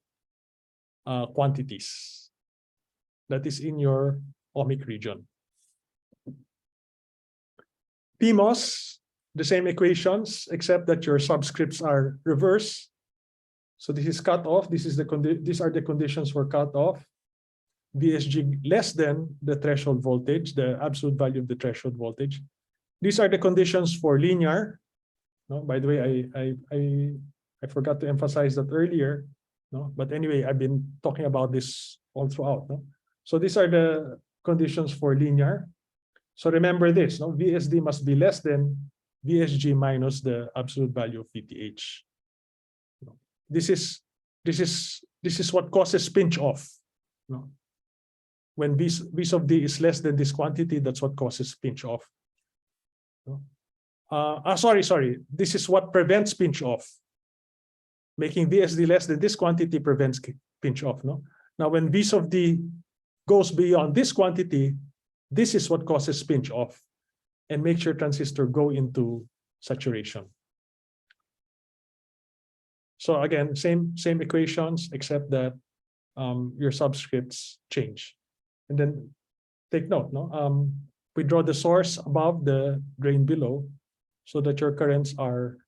quantities that is in your ohmic region. PMOS, the same equations, except that your subscripts are reversed. So this is cut off. These are the conditions for cut off. VSG less than the threshold voltage, the absolute value of the threshold voltage. These are the conditions for linear. No, by the way, I forgot to emphasize that earlier. No, but anyway, I've been talking about this all throughout. No? So these are the conditions for linear. So remember this, no? VSD must be less than VSG minus the absolute value of VTH. This is what causes pinch off. No? When V sub D is less than this quantity, that's what causes pinch off. No? Sorry. This is what prevents pinch off. Making VSD less than this quantity prevents pinch off. No? Now, when V sub D goes beyond this quantity, this is what causes pinch off and makes your transistor go into saturation. So again, same equations, except that your subscripts change. And then take note, no? We draw the source above, the drain below, so that your currents are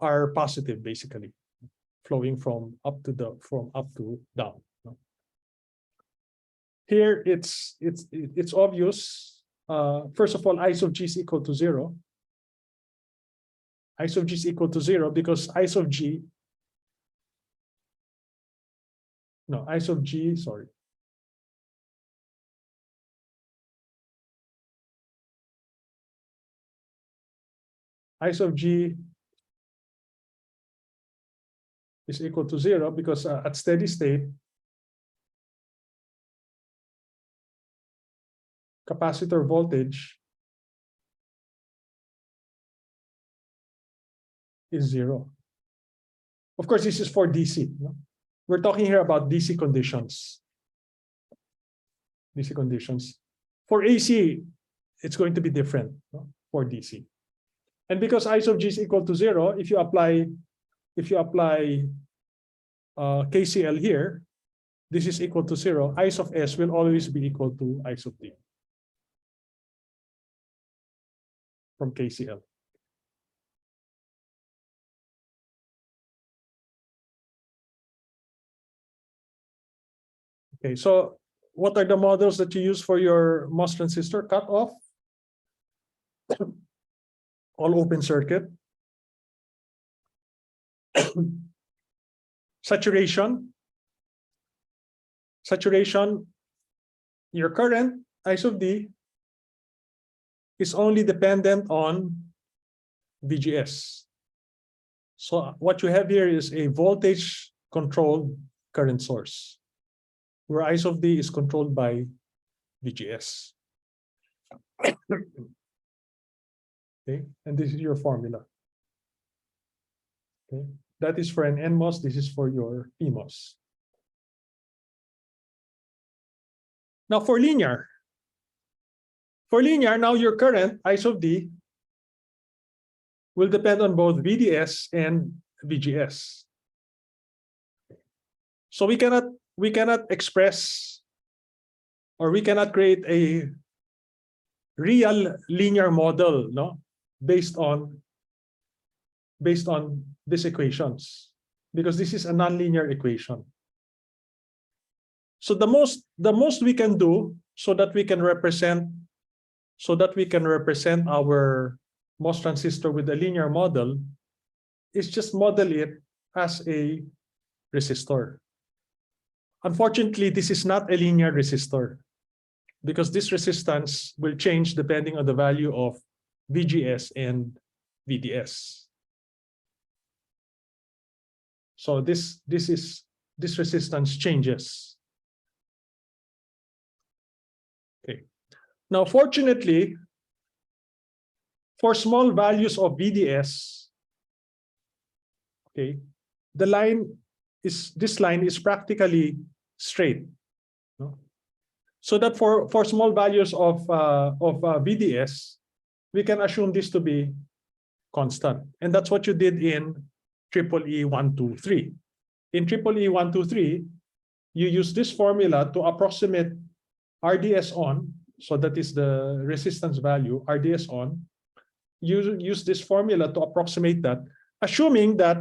positive, basically, flowing from up to down. No? Here it's obvious. First of all, I sub G is equal to 0. I sub G is equal to 0 because I sub G, I sub G, sorry. I sub G is equal to 0 because at steady state, capacitor voltage is 0. Of course, this is for DC. No? We're talking here about DC conditions. DC conditions. For AC, it's going to be different, no? For DC. And because I sub G is equal to 0, if you apply KCL here, this is equal to 0. I sub S will always be equal to I sub D from KCL. Okay, so what are the models that you use for your MOS transistor? Cutoff, all open circuit, saturation, your current I sub D is only dependent on VGS. So what you have here is a voltage controlled current source, where I sub D is controlled by VGS. Okay, and this is your formula. Okay, that is for an NMOS, this is for your PMOS. Now for linear, now your current I sub D will depend on both VDS and VGS. So we cannot express, or we cannot create a real linear model, no, based on these equations, because this is a nonlinear equation. So the most we can do so that we can represent our MOS transistor with a linear model is just model it as a resistor. Unfortunately, this is not a linear resistor, because this resistance will change depending on the value of VGS and VDS. So this resistance changes. Okay. Now, fortunately, for small values of VDS, okay, this line is practically straight. No? So that for small values of VDS, we can assume this to be constant, and that's what you did in EEE 123. In EEE 123, you use this formula to approximate RDS on, so that is the resistance value, RDS on. You use this formula to approximate that, assuming that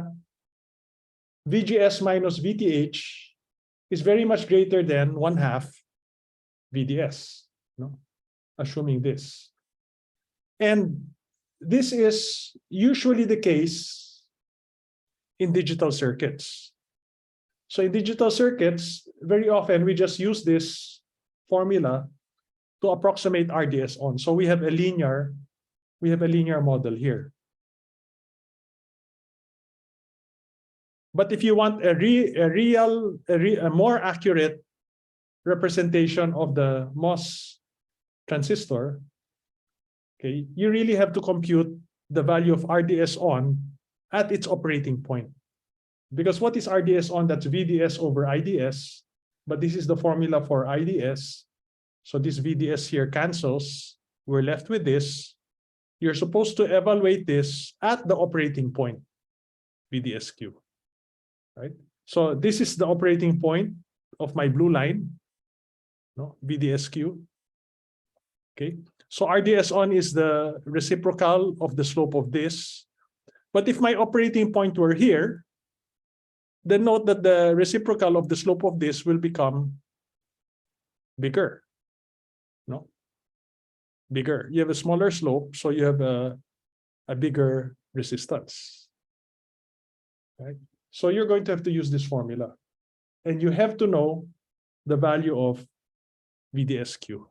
VGS minus VTH is very much greater than 1/2 VDS, no? Assuming this. And this is usually the case in digital circuits. So in digital circuits, very often we just use this formula to approximate RDS on. So we have a linear model here. But if you want a more accurate representation of the MOS transistor, okay, you really have to compute the value of RDS on at its operating point. Because what is RDS on? That's VDS over IDS, but this is the formula for IDS. So this VDS here cancels. We're left with this. You're supposed to evaluate this at the operating point, VDSQ, right? So this is the operating point of my blue line, no, VDSQ. Okay, so RDS on is the reciprocal of the slope of this. But if my operating point were here, then note that the reciprocal of the slope of this will become bigger. No? Bigger. You have a smaller slope, so you have a bigger resistance. Right? So you're going to have to use this formula. And you have to know the value of VDSQ.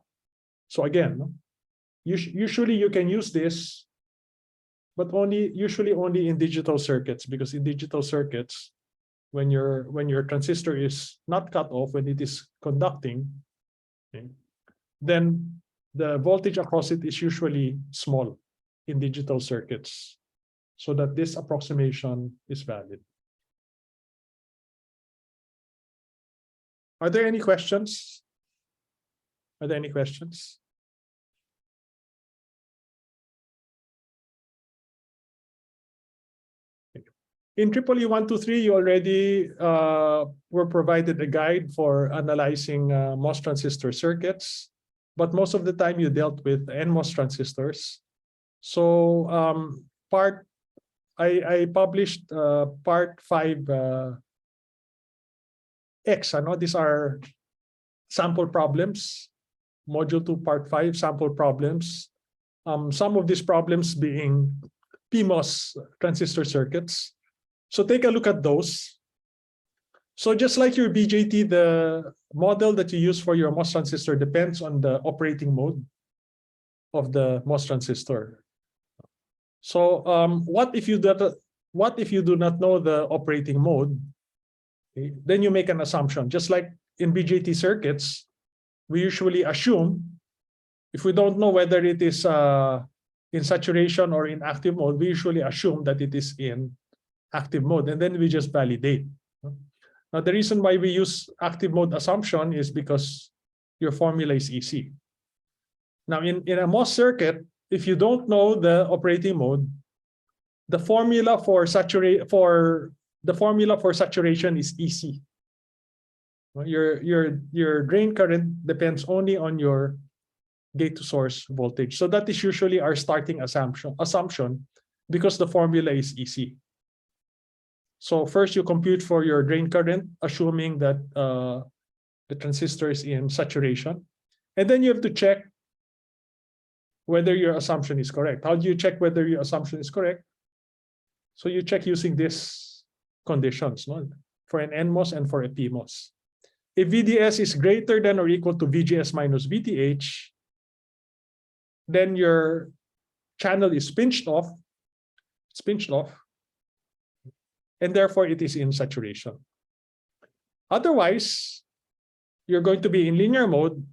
So again, usually you can use this, but usually only in digital circuits, because in digital circuits, when your transistor is not cut off, when it is conducting, okay, then the voltage across it is usually small in digital circuits, so that this approximation is valid. Are there any questions? Are there any questions? In EEE 123, you already were provided a guide for analyzing MOS transistor circuits, but most of the time you dealt with NMOS transistors. So I published part 5X. I know these are sample problems, Module 2, Part 5, sample problems. Some of these problems being PMOS transistor circuits. So take a look at those. So just like your BJT, the model that you use for your MOS transistor depends on the operating mode of the MOS transistor. So what if you do not know the operating mode? Okay, then you make an assumption. Just like in BJT circuits, we usually assume, if we don't know whether it is in saturation or in active mode, we usually assume that it is in active mode, and then we just validate. Now, the reason why we use active mode assumption is because your formula is easy. Now, in a MOS circuit, if you don't know the operating mode, the formula for saturation is easy. Your drain current depends only on your gate to source voltage. So that is usually our starting assumption because the formula is easy. So first you compute for your drain current, assuming that the transistor is in saturation. And then you have to check whether your assumption is correct. How do you check whether your assumption is correct? So you check using these conditions, no? For an NMOS and for a PMOS. If VDS is greater than or equal to VGS minus VTH, then your channel is pinched off. It's pinched off. And therefore it is in saturation. Otherwise, you're going to be in linear mode,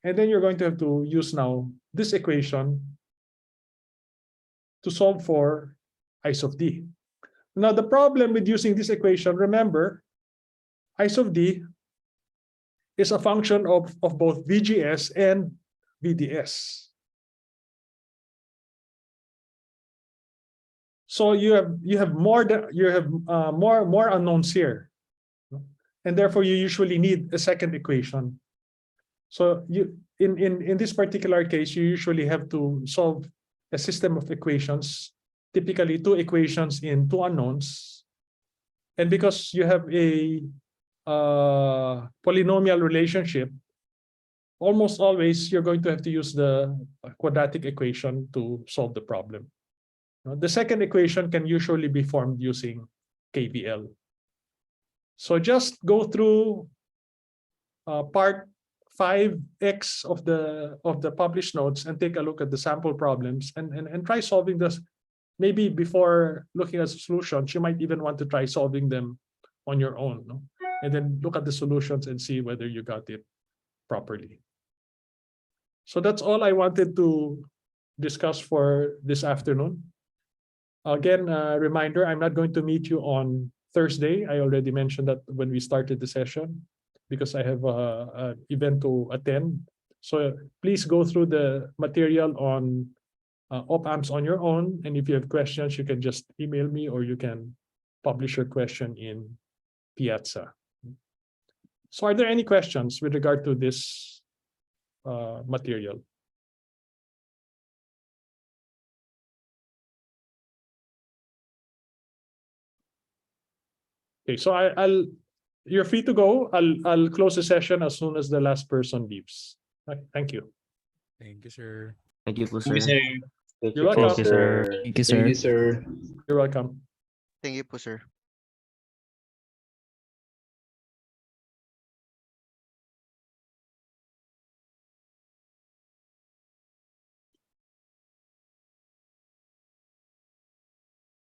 and then you're going to have to use now this equation to solve for I sub D. Now, the problem with using this equation, remember, I sub D is a function of both VGS and VDS. So you have more unknowns here, and therefore you usually need a second equation. So you in this particular case, you usually have to solve a system of equations, typically 2 equations in 2 unknowns, and because you have a polynomial relationship, almost always you're going to have to use the quadratic equation to solve the problem. The second equation can usually be formed using KVL. So just go through part 5X of the published notes and take a look at the sample problems and try solving this. Maybe before looking at solutions, you might even want to try solving them on your own, no? And then look at the solutions and see whether you got it properly. So that's all I wanted to discuss for this afternoon. Again, a reminder, I'm not going to meet you on Thursday. I already mentioned that when we started the session because I have an event to attend. So please go through the material on op-amps on your own. And if you have questions, you can just email me or you can publish your question in Piazza. So are there any questions with regard to this material? Okay, so you're free to go. I'll close the session as soon as the last person leaves. Okay, thank you. Thank you, sir. Thank you po, Thank you, sir. sir. Thank You're you po, welcome. Thank you, sir. sir. Thank you, sir. You're welcome. Thank you po, sir.